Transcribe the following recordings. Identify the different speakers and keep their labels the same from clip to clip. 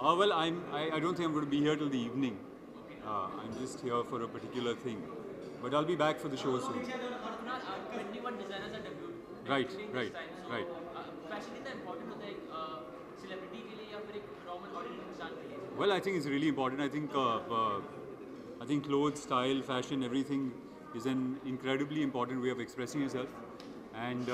Speaker 1: I don't think I'm going to be here till the evening. I'm just here for a particular thing. But I'll be back for the show soon.
Speaker 2: 21 designers are debuted.
Speaker 1: Right,
Speaker 2: During
Speaker 1: right,
Speaker 2: this time. So,
Speaker 1: right.
Speaker 2: fashion is important होता है celebrity के लिए या फिर एक normal ordinary इंसान के लिए?
Speaker 1: Well, I think it's really important. I think clothes, style, fashion, everything is an incredibly important way of expressing yourself. And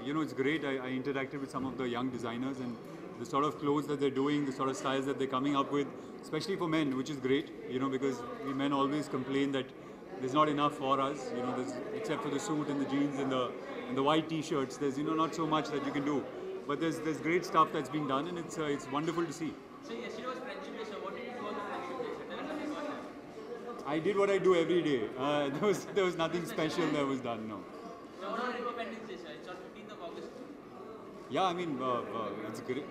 Speaker 1: you know, it's great. I interacted with some of the young designers, and the sort of clothes that they're doing, the sort of styles that they're coming up with, especially for men, which is great. You know, because we men always complain that there's not enough for us. You know, except for the suit and the jeans and the white T-shirts. There's not so much that you can do. But there's great stuff that's being done, and it's wonderful to see.
Speaker 2: So yesterday was Friendship Day. So what did you do on the Friendship Day? So tell us about that.
Speaker 1: I did what I do every day. There was nothing special that was done. No.
Speaker 2: So what about Independence Day, sir? It's on 15th of August.
Speaker 1: Yeah, I mean, it's great.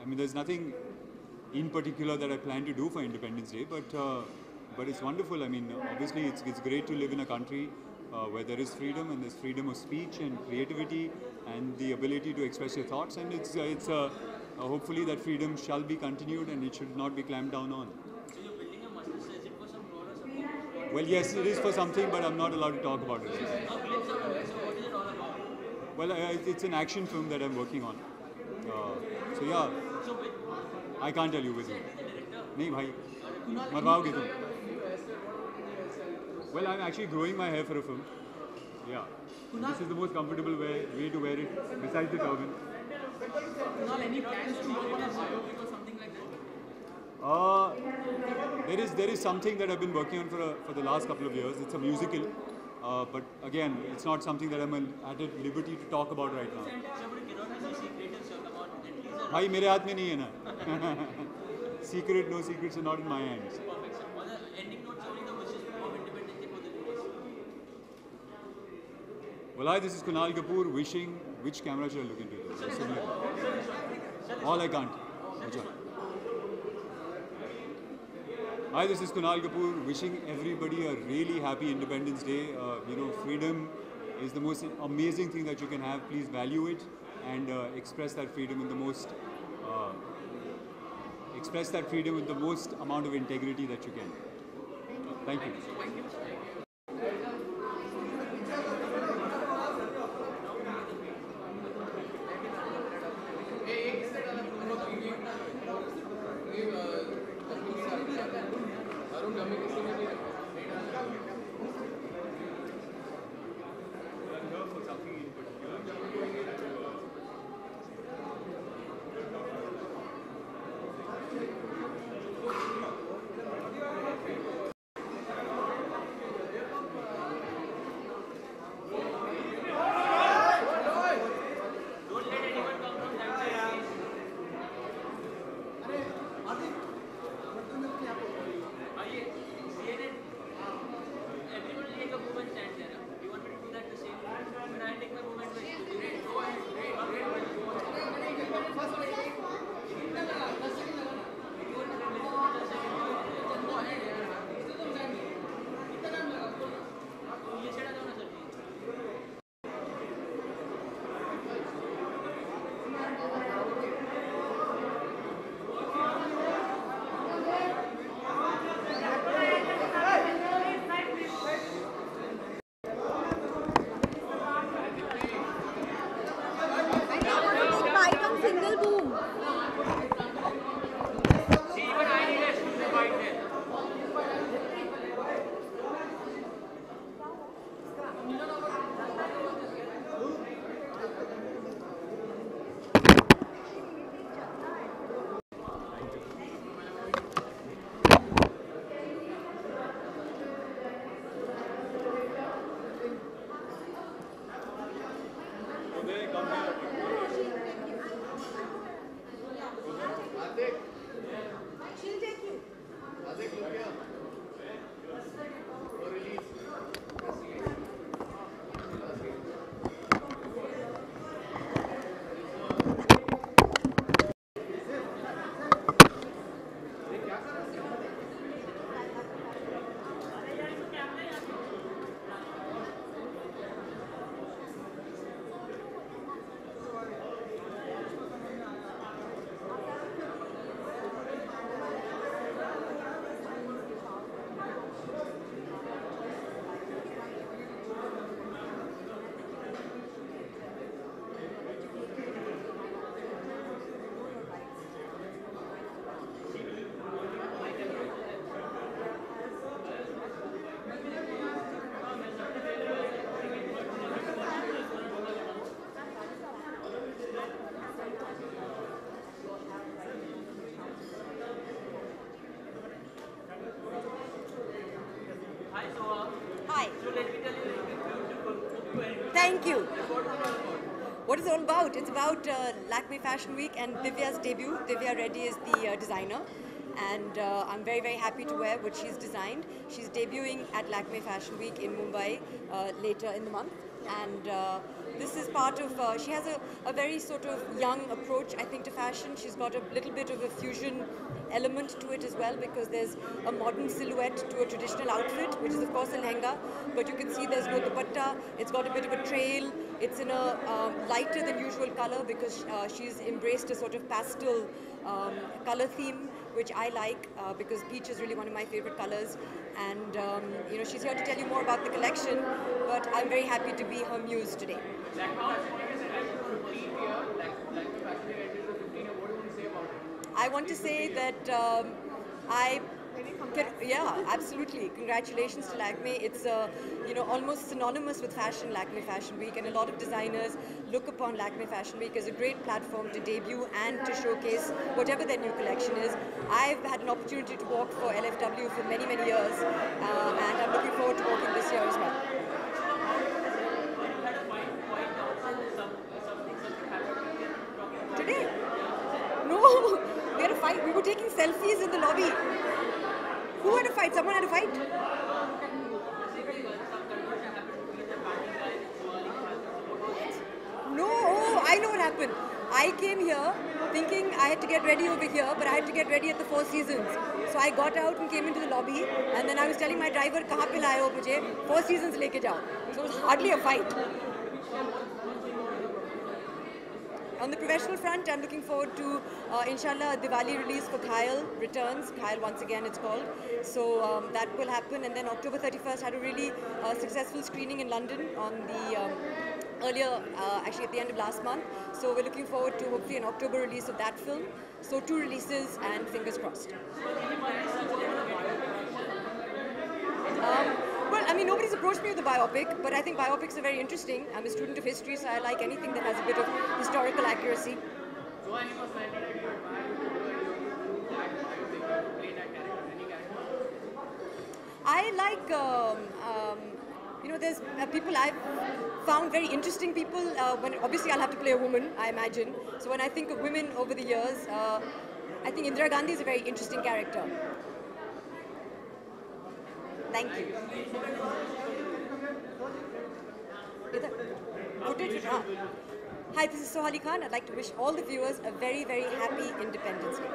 Speaker 1: I mean, there's nothing in particular that I plan to do for Independence Day, but it's wonderful. I mean, obviously, it's great to live in a country where there is freedom, and there's freedom of speech and creativity and the ability to express your thoughts, and hopefully that freedom shall be continued and it should not be clamped down on.
Speaker 2: So you're building a muscle. So is it for some role or something?
Speaker 1: Well, yes, it is for something, but I'm not allowed to talk about it.
Speaker 2: A glimpse out of it. So what is it all about?
Speaker 1: Well, it's an action film that I'm working on. So yeah,
Speaker 2: So with
Speaker 1: I can't tell you with who.
Speaker 2: the director?
Speaker 1: नहीं भाई, मरवाओगे तुम. Well, I'm actually growing my hair for a film. Yeah. This is the most comfortable way to wear it, besides the turban.
Speaker 2: Kunal, any plans to work on a biopic or something like that?
Speaker 1: There is something that I've been working on for the last couple of years. It's a musical, but again, it's not something that I'm at liberty to talk about right now.
Speaker 2: So but you cannot have no secrets, so come on, at least a
Speaker 1: भाई मेरे हाथ में नहीं है ना. Secret, no secrets are not in my hands.
Speaker 2: perfect, sir. On the ending notes, only the wishes of Independence Day for the viewers.
Speaker 1: Well, hi, this is Kunal Kapoor wishing. Which camera should I look into? This? All I can't. Achha. Hi, this is Kunal Kapoor wishing everybody a really happy Independence Day. You know, freedom is the most amazing thing that you can have. Please value it and express that freedom in the most amount of integrity that you can. Thank you.
Speaker 3: Hi.
Speaker 2: So let me tell you, beautiful.
Speaker 3: Thank you. What is it all about? It's about Lakme Fashion Week and Divya's debut. Divya Reddy is the designer, and I'm very, very happy to wear what she's designed. She's debuting at Lakme Fashion Week in Mumbai later in the month, and this is part of, she has a very sort of young approach, I think, to fashion. She's got a little bit of a fusion element to it as well, because there's a modern silhouette to a traditional outfit, which is of course a lehenga, but you can see there's no dupatta. It's got a bit of a trail. It's in a lighter than usual color, because she's embraced a sort of pastel color theme, which I like, because peach is really one of my favorite colors. And you know, she's here to tell you more about the collection, but I'm very happy to be her muse today. I want to say that yeah, absolutely. Congratulations to Lakme. It's you know, almost synonymous with fashion, Lakme Fashion Week, and a lot of designers look upon Lakme Fashion Week as a great platform to debut and to showcase whatever their new collection is. I've had an opportunity to walk for LFW for many, many years, and I'm looking forward to walking this year as well. Today? No, we had a fight. We were taking selfies in the lobby. Who had a fight? Someone had a fight? No, oh, I know what happened. I came here thinking I had to get ready over here, but I had to get ready at the Four Seasons. So I got out and came into the lobby, and then I was telling my driver, "Kahan pe laaye ho mujhe? Four Seasons leke jao." So it was hardly a fight. On the professional front, I'm looking forward to, inshallah, a Diwali release for Kyle Returns. Kyle, once again, it's called. So that will happen. And then October 31st, had a really successful screening in London on the earlier, actually at the end of last month. So we're looking forward to hopefully an October release of that film. So 2 releases, and fingers crossed. Well, I mean, nobody's approached me with a biopic, but I think biopics are very interesting. I'm a student of history, so I like anything that has a bit of historical accuracy. I like, you know, there's people I've found very interesting people. When obviously I'll have to play a woman, I imagine. So when I think of women over the years, I think Indira Gandhi is a very interesting character. Thank you. Hi, this is Sohali Khan. I'd like to wish all the viewers a very, very happy Independence Day.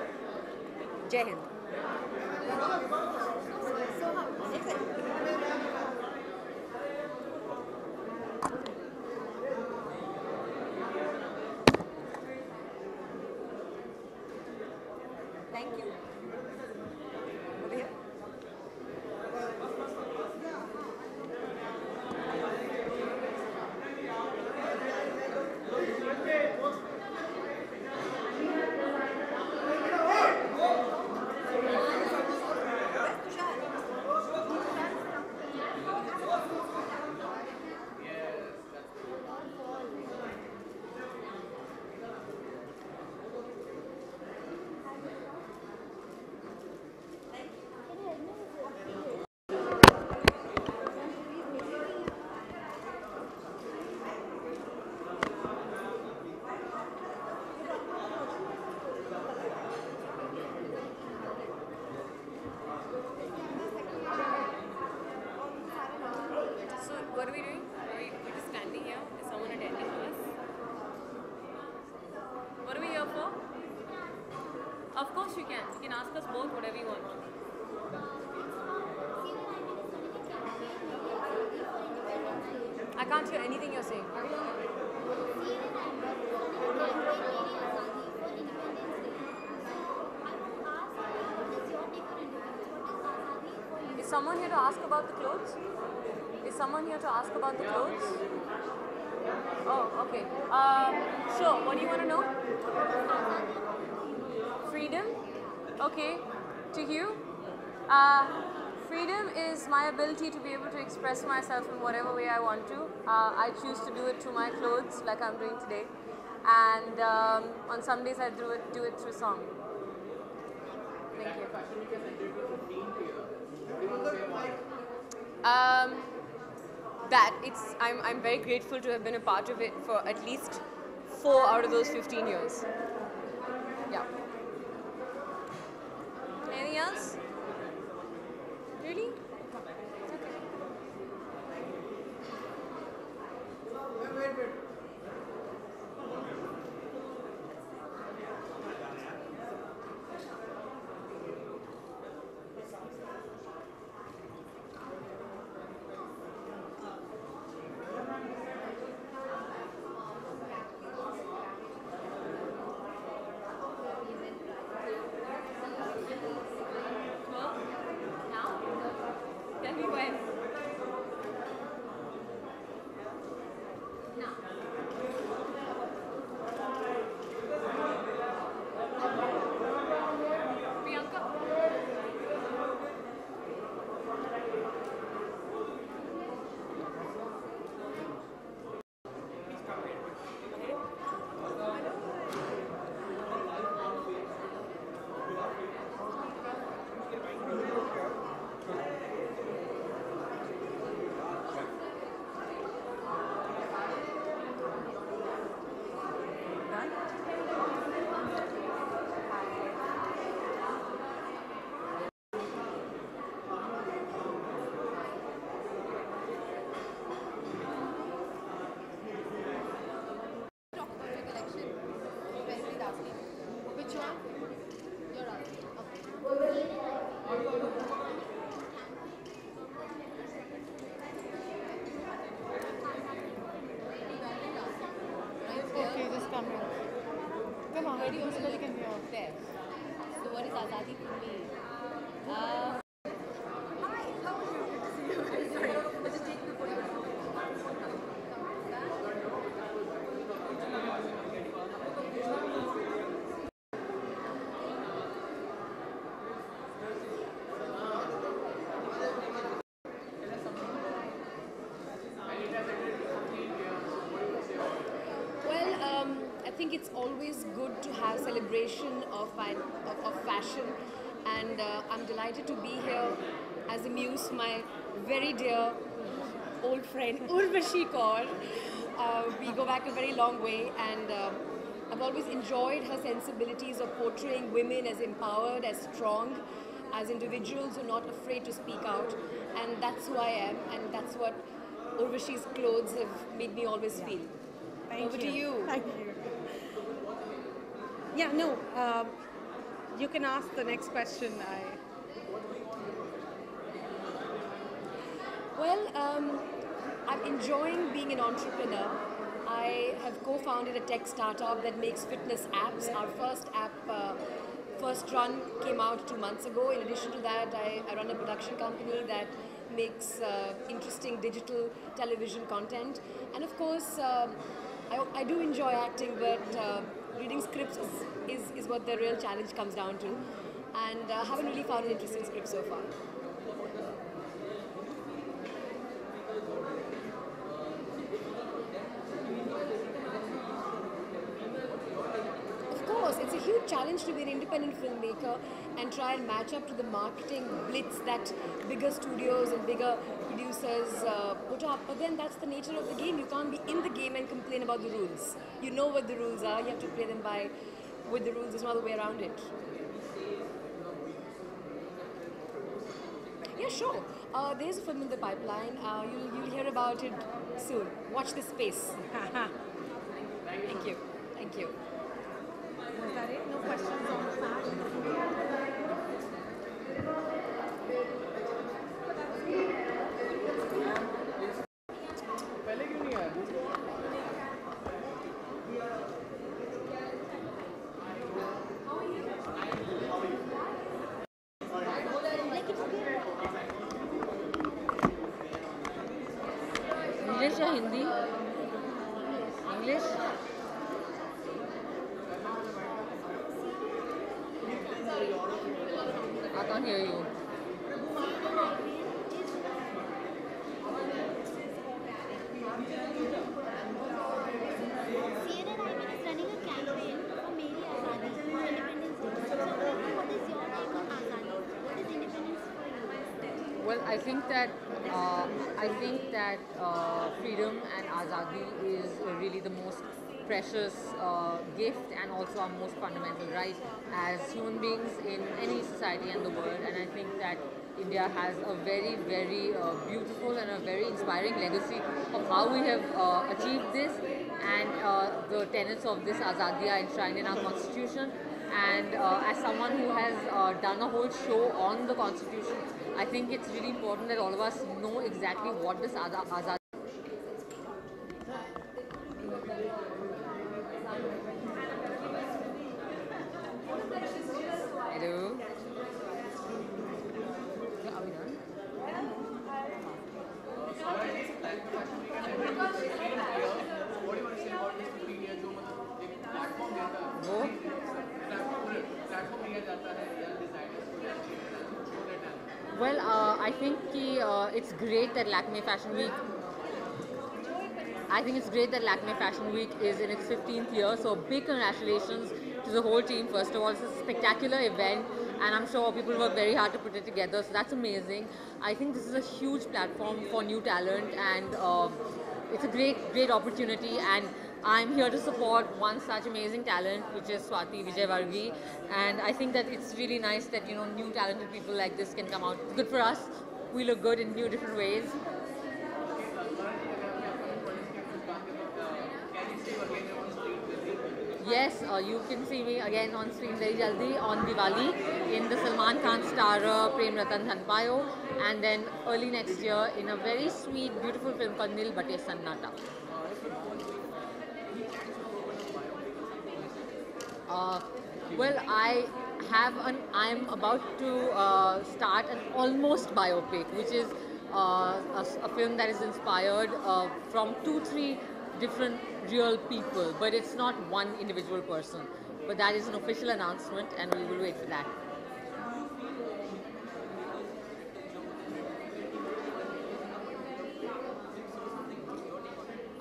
Speaker 3: Jai Hind. Thank you. Over here.
Speaker 4: What are we doing? We're just standing here. Is someone attending to us? What are we here for? Of course you can. You can ask us both whatever you want. I can't hear anything you're saying. Is someone here to ask about the clothes? Is someone here to ask about the clothes? Oh, okay. Sure. What do you want to know? Freedom? Okay. To you? Freedom is my ability to be able to express myself in whatever way I want to. I choose to do it through my clothes, like I'm doing today. And on some days I do it through song. Thank you. I'm very grateful to have been a part of it for at least 4 out of those 15 years. Yeah. Anything else? Really? Now? Tell me when. Now. Priyanka.
Speaker 5: Talk about your collection. Presley asking. Which one? You're asking.
Speaker 6: Okay, just come here. Come on,
Speaker 5: Where do you want to
Speaker 6: everybody
Speaker 5: look?
Speaker 6: can hear.
Speaker 5: There. So what is Azadi for me?
Speaker 7: Well, I think it's always good to have celebration of fashion, and I'm delighted to be here as a muse, my very dear old friend Urvashi Kaur. We go back a very long way, and I've always enjoyed her sensibilities of portraying women as empowered, as strong, as individuals who are not afraid to speak out, and that's who I am, and that's what Urvashi's clothes have made me always feel.
Speaker 6: Thank
Speaker 7: Over to you.
Speaker 6: Thank you. Yeah, no, you can ask the next question.
Speaker 7: Well, I'm enjoying being an entrepreneur. I have co-founded a tech startup that makes fitness apps. Our first app, first run, came out 2 months ago. In addition to that, I run a production company that makes interesting digital television content. And of course, I do enjoy acting, but reading scripts is what the real challenge comes down to. And I haven't really found an interesting script so far. Of course, it's a huge challenge to be an independent filmmaker and try and match up to the marketing blitz that bigger studios and bigger producers put up. But then that's the nature of the game. You can't be in the game and complain about the rules. You know what the rules are. You have to play them by with the rules. There's no other way around it. Yeah, sure. There's a film in the pipeline. You'll hear about it soon. Watch this space. Thank you. Thank you.
Speaker 6: Was that it? No questions on the fact?
Speaker 5: English or Hindi? English? I can't hear you.
Speaker 8: CNN is running a campaign for Meri Azadi for Independence Day. So, what is your take on Azadi? What is independence for you?
Speaker 9: Well, I think that freedom and azadi is really the most precious gift and also our most fundamental right as human beings in any society in the world. And I think that India has a very, very beautiful and a very inspiring legacy of how we have achieved this, and the tenets of this azadi are enshrined in our constitution. And as someone who has done a whole show on the constitution, I think it's really important that all of us know exactly what this azadi. Hello. Yeah, are we done? वो Well, I think it's great that Lakme Fashion Week. I think it's great that Lakme Fashion Week is in its 15th year. So big congratulations to the whole team. First of all, it's a spectacular event, and I'm sure people work very hard to put it together. So that's amazing. I think this is a huge platform for new talent, and it's a great opportunity. And I'm here to support one such amazing talent, which is Swati Vijayvargi, and I think that it's really nice that new talented people like this can come out. It's good for us. We look good in new different ways. Yes, you can see me again on screen very jaldi on Diwali in the Salman Khan starrer Prem Ratan Dhan Payo, and then early next year in a very sweet, beautiful film called Nil Bate Sannata. Well, I'm about to start an almost biopic, which is a film that is inspired from 2-3 different real people, but it's not one individual person. But that is an official announcement, and we will wait for that.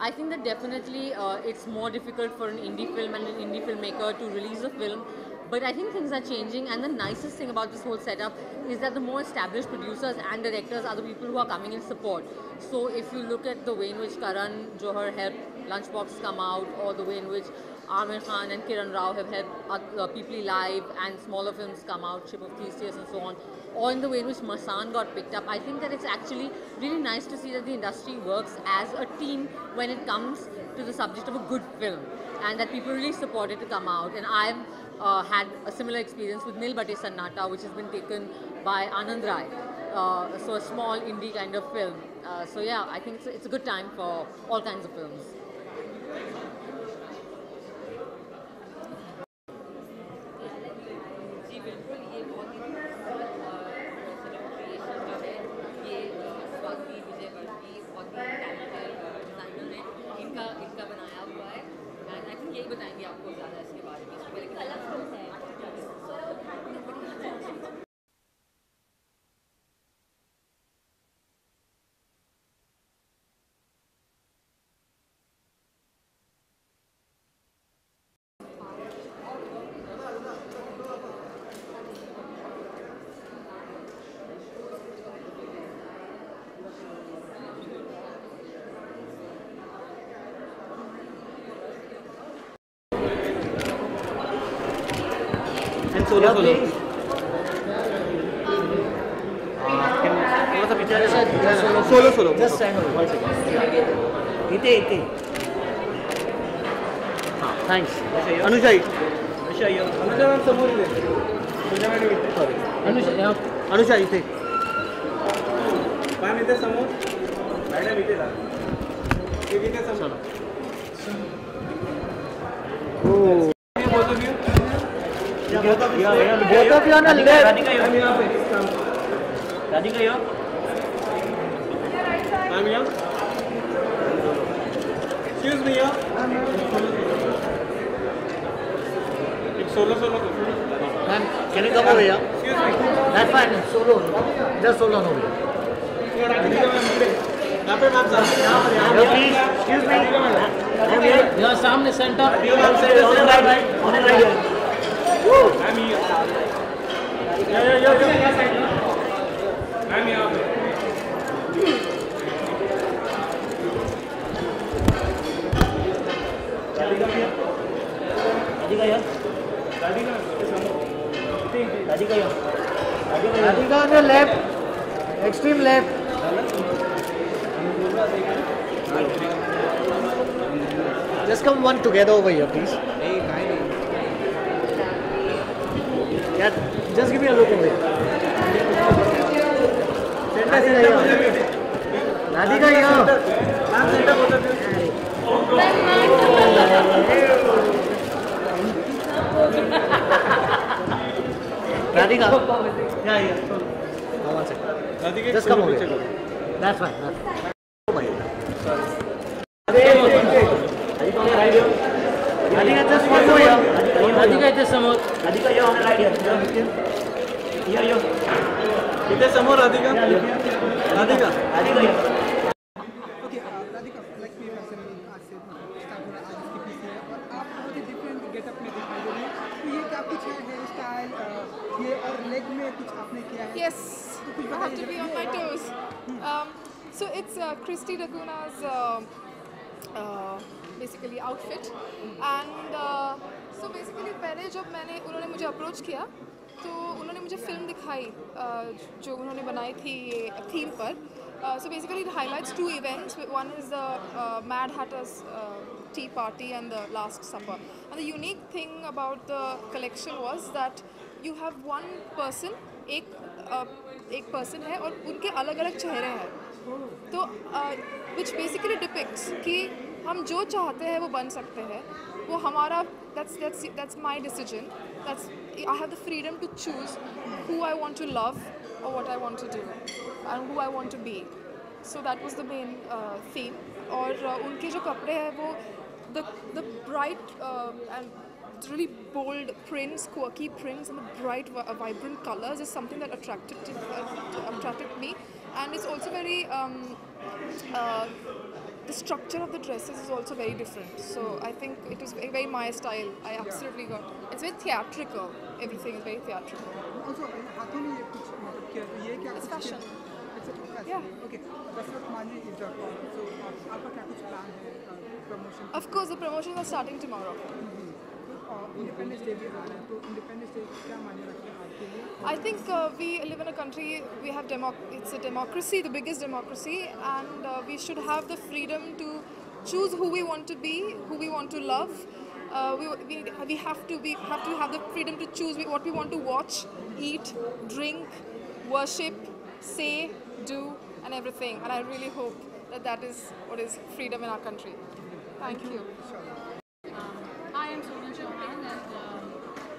Speaker 9: I think that definitely it's more difficult for an indie film and an indie filmmaker to release a film, but I think things are changing, and the nicest thing about this whole setup is that the more established producers and directors are the people who are coming in support. So if you look at the way in which Karan Johar helped Lunchbox come out, or the way in which Aamir Khan and Kiran Rao have helped People Live and smaller films come out, Ship of Theseus and so on, or in the way in which Masan got picked up, I think that it's actually really nice to see that the industry works as a team when it comes to the subject of a good film, and that people really support it to come out. And I've had a similar experience with Nil Bate Sannata, which has been taken by Anand Rai, so a small indie kind of film. So yeah, I think it's a good time for all kinds of films. इनका बनाया हुआ है, and I think यही बताएंगे आपको ज़्यादा इसके बारे में। लेकिन अलग फिल्म है।
Speaker 10: Solo. Solo. Just stand over. 1 second. Ite. Thanks. Anusha. Anusha ma'am समोर इथे. Anusha madam इथे. Sorry. Anusha इथे. ma'am इथे समोर. Madam इथे जा. इथे समोर. Oh. Both of you. Both of you on the left. Radhika, here. I'm here. Excuse me, here. It's solo. Ma'am, can you come over here? Excuse me. That's fine. Solo. Just solo over here. Please. Excuse me. Here, सामने center. On the right here. I'm here. Yeah. I'm here. Extreme left. Just come one together over here, please. Yeah, just give me a look over here. Radhika here. Radhika. Yeah. One second. Just come over here. That's fine. Over here. Radhika, just one more here. Radhika, just some more. Radhika, you're on the right here. Here. It is some more, Radhika. Radhika, here.
Speaker 11: Okay, Radhika, like me personally, आज से start हो रहा है आज इसके पीछे और आप बहुत ही डिफरेंट गेटअप में दिखाई दे रही हैं। तो ये क्या कुछ है हेयर स्टाइल ये और लेग में कुछ आपने किया है?
Speaker 5: Yes, I have to be on my toes. So it's Christy Daguna's basically outfit, and so basically पहले जब उन्होंने मुझे अप्रोच किया तो उन्होंने मुझे फिल्म दिखाई जो उन्होंने बनाई थी ये थीम पर. So basically it highlights two events. One is the Mad Hatter's tea party and the Last Supper. And the unique thing about the collection was that you have one person, एक person है और उनके अलग अलग चेहरे हैं. तो which basically depicts कि हम जो चाहते हैं वो बन सकते हैं. वो हमारा that's my decision. I have the freedom to choose who I want to love or what I want to do and who I want to be. So that was the main theme. और उनके जो कपड़े हैं वो the bright and really bold prints, quirky prints, and the bright, vibrant colors is something that attracted me. And it's also very the structure of the dresses is also very different. So I think it was very my style. I absolutely got. It's very theatrical. Everything is very theatrical.
Speaker 11: Also, हाथों में ये कुछ मतलब क्या ये क्या?
Speaker 5: It's fashion.
Speaker 11: It's fashion.
Speaker 5: Yeah.
Speaker 11: Okay. Dasrat Mani is the call. So आपका क्या कुछ plan है promotion?
Speaker 5: Of course, the promotions are starting tomorrow.
Speaker 11: Independence Day भी आ रहा है तो Independence Day क्या मायने रखते हैं आपके लिए?
Speaker 5: I think we live in a country, we have it's a democracy, the biggest democracy, and we should have the freedom to choose who we want to be, who we want to love. We have to have the freedom to choose what we want to watch, eat, drink, worship, say, do, and everything. And I really hope that is what is freedom in our country. Thank you.
Speaker 6: Hi, I'm Sonal Chauhan, and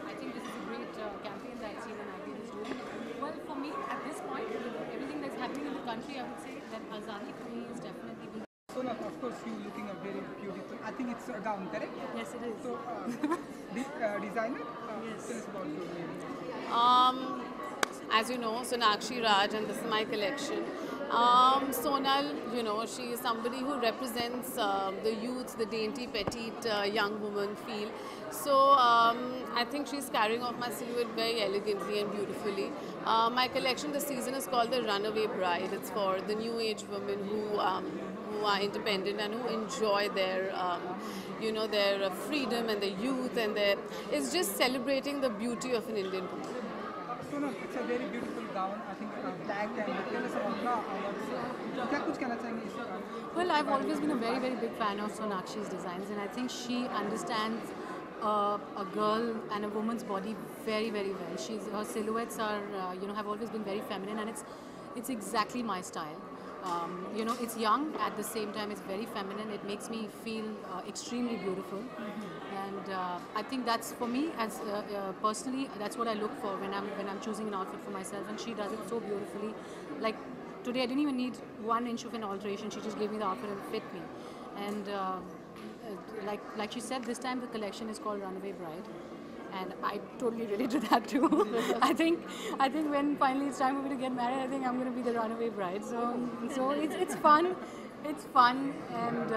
Speaker 6: I think this is a great campaign that I've seen and IBM is doing. Well, for me, at this point, with everything that's happening in the country, I would say that Azadi for me is definitely been.
Speaker 11: Sonal, of course, you looking very beautiful. I think it's a gown, correct?
Speaker 6: Yes, it is.
Speaker 11: So, the designer?
Speaker 6: Yes.
Speaker 11: Tell us about your name.
Speaker 12: As you know, Sonakshi Raj, and this is my collection. Sonal, you know, she is somebody who represents the youth, the dainty, petite young woman feel. So I think she's carrying off my silhouette very elegantly and beautifully. My collection this season is called the Runaway Bride. It's for the new age women who are independent and who enjoy their, you know, their freedom and their youth, and it's just celebrating the beauty of an Indian woman.
Speaker 11: Sonal, it's a very beautiful gown. I think black and tell us about क्या कुछ कहना चाहेंगे इस gown?
Speaker 6: Well, I've always been a very, very big fan of Sonakshi's designs, and I think she understands a girl and a woman's body very, very well. Her silhouettes are, you know, have always been very feminine, and it's exactly my style. You know, it's young, at the same time it's very feminine. It makes me feel extremely beautiful. And I think that's, for me, as personally, that's what I look for when I'm choosing an outfit for myself, and she does it so beautifully. Like today, I didn't even need 1 inch of an alteration. She just gave me the outfit and it fit me. And like she said, this time the collection is called Runaway Bride, and I totally relate to that too. I think when finally it's time for me to get married, I think I'm going to be the runaway bride. So it's fun. It's fun, and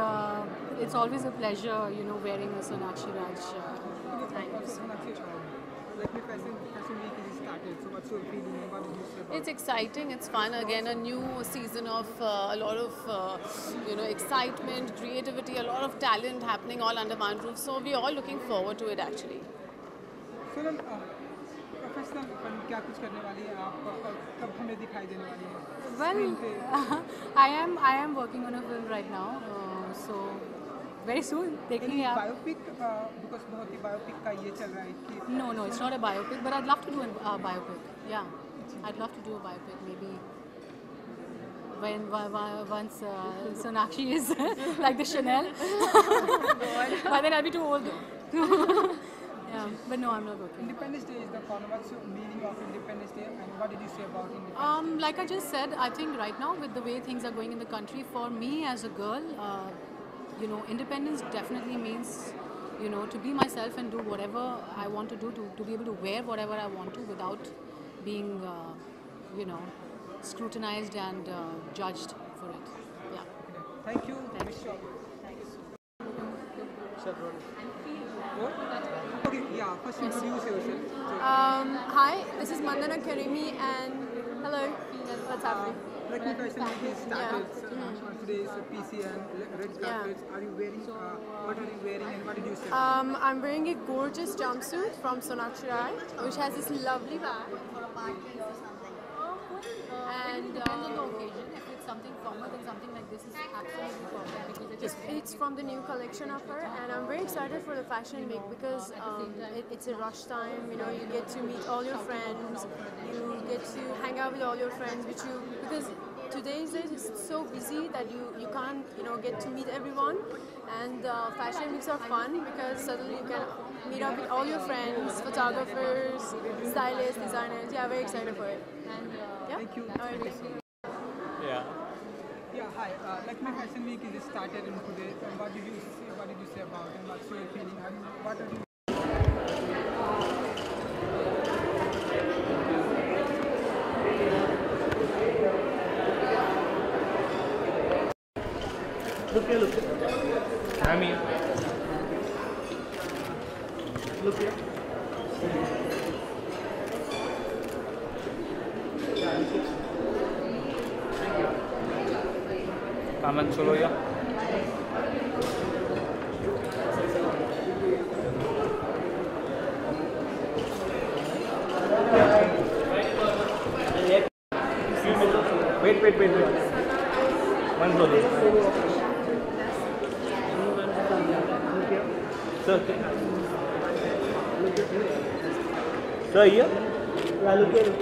Speaker 6: it's always a pleasure, you know, wearing a Sonakshi Raj. Thank you so much.
Speaker 11: Fashion week is started. So what's your feeling? What did you say about it?
Speaker 12: It's exciting, it's fun. Again, a new season of a lot of you know, excitement, creativity, a lot of talent happening all under one roof. So we're all looking forward to it actually.
Speaker 11: Sonal, professional क्या कुछ करने वाली है आप, कब हमें दिखाई देने वाली है?
Speaker 6: Well, I am working on a film right now, so very soon देखेंगे आप.
Speaker 11: Biopic because बहुत ही biopic का ये चल रहा है कि.
Speaker 6: No, it's not a biopic, but I'd love to do a biopic. Yeah, I'd love to do a biopic maybe. Once Sonakshi is like the Chanel, but then I'll be too old though. Yeah, but no, I'm not working.
Speaker 11: Independence Day is the corner. What's your meaning of Independence Day, and what did you say about Independence Day?
Speaker 6: Like I just said, I think right now with the way things are going in the country, for me as a girl, independence definitely means, to be myself and do whatever I want to do, to be able to wear whatever I want to without being, scrutinized and judged for it. Yeah.
Speaker 11: Thank you.
Speaker 6: Thanks.
Speaker 11: Okay, yeah, first introduce yourself.
Speaker 13: Hi, this is Mandana Karimi and hello, what's happening?
Speaker 11: Lakme Fashion Week is started. Today is PC and red carpets. Are you wearing, what are you wearing and what did you say?
Speaker 13: I'm wearing a gorgeous jumpsuit from Sonakshi Rai, which has this lovely bag for a party or something.
Speaker 6: And depends on the occasion. If it's something formal, then something like this is absolutely perfect because
Speaker 13: it's from the new collection of her, and I'm very excited for the fashion week because it's a rush time. You get to meet all your friends, you get to hang out with all your friends, because today's days is so busy that you can't get to meet everyone, and fashion weeks are fun because suddenly you can meet up with all your friends, photographers, stylists, designers. Yeah, very excited for it.
Speaker 11: And thank you. Yeah, hi. Lakme Fashion Week is started in today. And what did you say about it? What's your feeling? What are you?
Speaker 10: Look here. I'm here. Look here. Come and solo, yeah. Wait. One solo. Sir. Sir, here? Yeah, look here.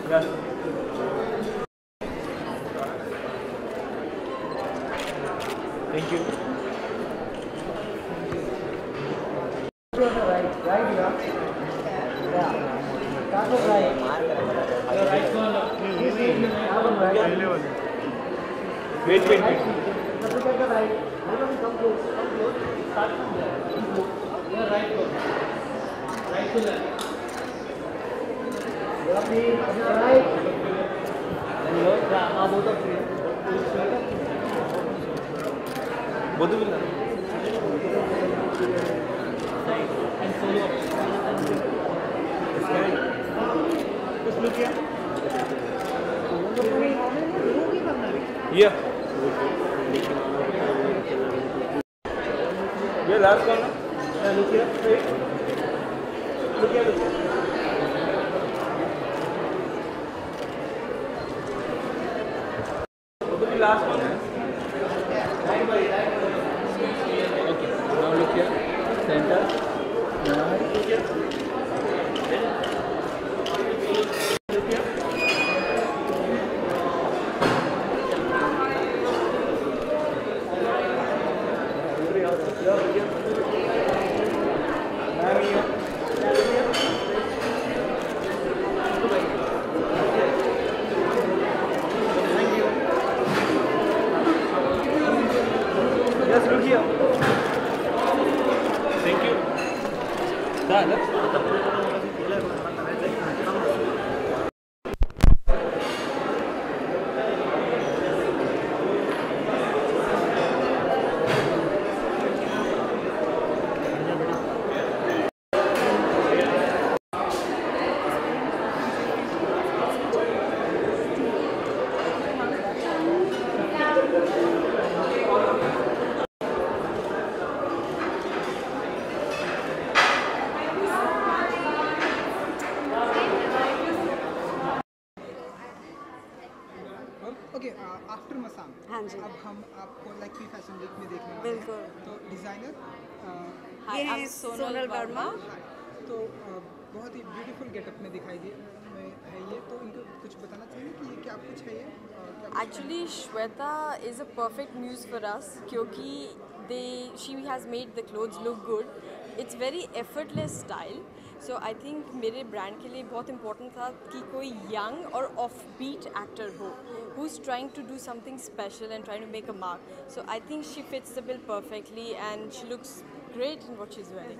Speaker 10: Yeah. Thank you. Right, yeah. Start with right. Your right corner. Wait. Look at the right. Come close. Start from there. Your right corner. Right to left. Your right. And your both of you. Both of you. And follow up. Just look here. Yeah. Yeah, last one. Look here. Straight. Look here. Okay, last one. Right by right. Okay. Now look here. Center. Now look here. Look here. Just look here. Thank you. Done.
Speaker 11: Okay after Masaan
Speaker 3: हाँ जी।
Speaker 11: अब हम आपको lucky fashion week में देखने वाले हैं।
Speaker 3: बिल्कुल।
Speaker 11: तो डिज़ाइनर
Speaker 3: ये है सोनल वर्मा।
Speaker 11: तो बहुत ही ब्यूटीफुल गेटअप में दिखाई दिए है ये, तो इनको कुछ बताना चाहिए कि ये क्या कुछ है ये
Speaker 14: actually Shweta is a perfect muse for us क्योंकि she has made the clothes look good. It's very effortless style. So I think मेरे ब्रांड के लिए बहुत इंपॉर्टेंट था कि कोई यंग और ऑफ बीट एक्टर हो who is trying to do something special and trying to make a mark. So I think she fits the bill perfectly and she looks great in what she is wearing.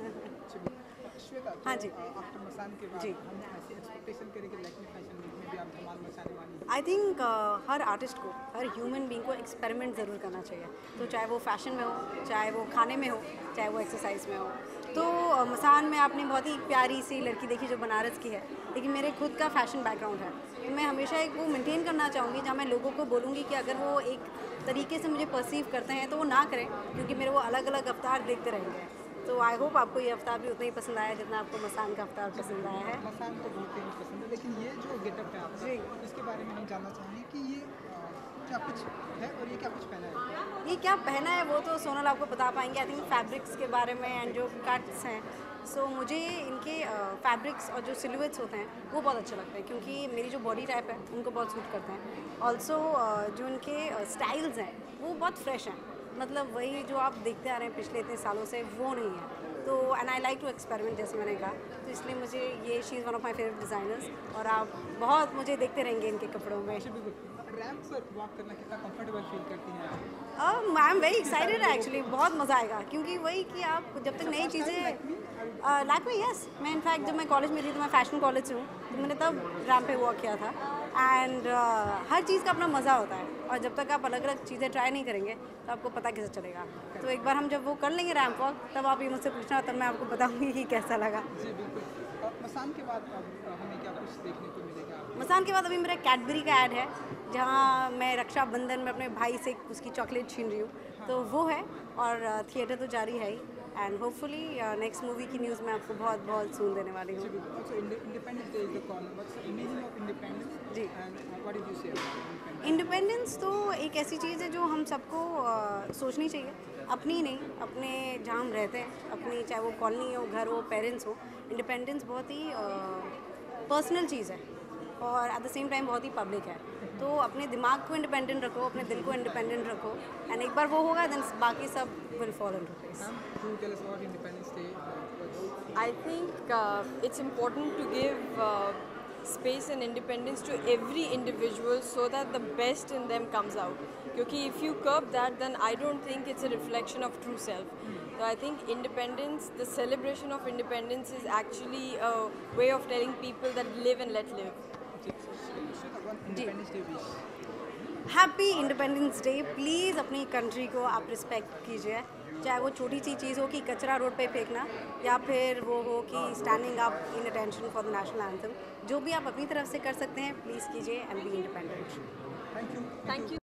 Speaker 11: Shweta,
Speaker 3: हाँ जी।
Speaker 11: After मसान के बाद
Speaker 3: जी।
Speaker 11: हम ऐसी expectation करें कि lucky fashion week में भी आप धमाल मचाने वाली हैं।
Speaker 3: आई थिंक हर आर्टिस्ट को, हर ह्यूमन बीइंग को एक्सपेरिमेंट ज़रूर करना चाहिए. तो चाहे वो फैशन में हो, चाहे वो खाने में हो, चाहे वो एक्सरसाइज में हो. तो मसान में आपने बहुत ही प्यारी सी लड़की देखी जो बनारस की है, लेकिन मेरे खुद का फैशन बैकग्राउंड है. तो मैं हमेशा एक वो मेंटेन करना चाहूँगी जहाँ मैं लोगों को बोलूँगी कि अगर वो एक तरीके से मुझे परसीव करते हैं तो वो ना करें, क्योंकि मेरे वो अलग अलग अवतार देखते रहेंगे. तो आई होप आपको ये अवतार भी उतना ही पसंद आया जितना आपको मसान का अवतार पसंद आया है.
Speaker 11: मसान को बहुत ही पसंद है, लेकिन ये जो गेटअप है आपका, इसके बारे में हम जानना चाहेंगे कि ये क्या कुछ है और ये क्या कुछ पहना है.
Speaker 3: ये क्या पहना है वो तो सोनल आपको बता पाएंगे. आई थिंक फैब्रिक्स के बारे में एंड जो कट्स हैं, सो मुझे इनके फैब्रिक्स और जो सिलुएट्स होते हैं वो बहुत अच्छे लगते हैं, क्योंकि मेरी जो बॉडी टाइप है उनको बहुत सूट करते हैं. ऑल्सो जो इनके स्टाइल्स हैं वो बहुत फ्रेश हैं. मतलब वही जो आप देखते आ रहे हैं पिछले इतने सालों से वो नहीं है. तो and I like to experiment, जैसे मैंने कहा, तो इसलिए मुझे ये she is one of my favourite designers और आप बहुत मुझे देखते रहेंगे इनके कपड़ों में.
Speaker 11: रैंप पर वॉक करना कितना कंफर्टेबल फील करती हैं आप?
Speaker 3: I am very excited actually. बहुत मज़ा आएगा, क्योंकि वही कि आप जब तक नई चीज़ें लैक्मे यस. मैं इनफैक्ट जब मैं कॉलेज में थी तो मैं फैशन कॉलेज से हूँ, तो मैंने तब रैंप पे वॉक किया था. एंड हर चीज़ का अपना मज़ा होता है, और जब तक आप अलग अलग चीज़ें ट्राई नहीं करेंगे तो आपको पता कैसे चलेगा. तो एक बार हम जब वो कर लेंगे रैंप वॉक, तब आप ये मुझसे पूछना, तब मैं आपको बताऊँगी कि कैसा लगा.
Speaker 11: जी बिल्कुल. मसान के बाद हमें क्या कुछ देखने को मिलेगा?
Speaker 3: मसान के बाद अभी मेरा कैडबरी का ऐड है, जहाँ मैं रक्षाबंधन में अपने भाई से उसकी चॉकलेट छीन रही हूँ. तो वो है, और थिएटर तो जारी है ही. एंड होपफुली नेक्स्ट मूवी की न्यूज़ मैं आपको बहुत बहुत सून देने वाली हूँ. जी. इंडिपेंडेंस तो एक ऐसी चीज़ है जो हम सबको सोचनी चाहिए. अपनी नहीं, अपने जहाँ हम रहते हैं, अपनी चाहे वो कॉलोनी हो, घर हो, पेरेंट्स हो. इंडिपेंडेंस बहुत ही पर्सनल चीज़ है और एट द सेम टाइम बहुत ही पब्लिक है. तो अपने दिमाग को इंडिपेंडेंट रखो, अपने दिल को इंडिपेंडेंट रखो, एंड एक बार वो होगा देन बाकी सब will fall into place.
Speaker 14: I think it's important to give space and independence to every individual so that the best in them comes out. Because if you curb that, then I don't think it's a reflection of true self. So I think independence, the celebration of independence is actually a way of telling people that live and let live.
Speaker 3: Happy independence day. Please अपनी country को आप respect कीजिए, चाहे वो छोटी सी चीज़ हो कि कचरा रोड पे फेंकना, या फिर वो हो कि standing up in attention for the national anthem. जो भी आप अपनी तरफ से कर सकते हैं प्लीज़ कीजिए and be independent.
Speaker 11: Thank you.
Speaker 14: Thank you.